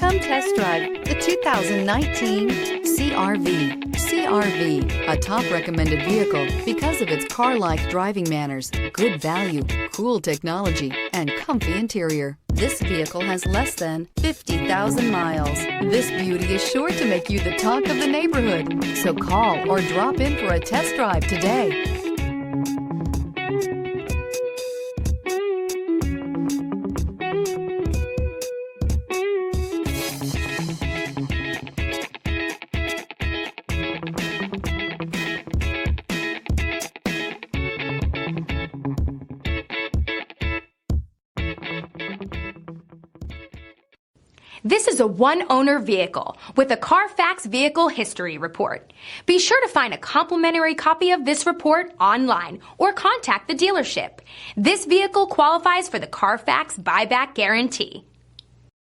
Come test drive the 2019 CR-V. CR-V, a top recommended vehicle because of its car-like driving manners, good value, cool technology, and comfy interior. This vehicle has less than 50,000 miles. This beauty is sure to make you the talk of the neighborhood. So call or drop in for a test drive today. This is a one-owner vehicle with a Carfax Vehicle History Report. Be sure to find a complimentary copy of this report online or contact the dealership. This vehicle qualifies for the Carfax Buyback Guarantee.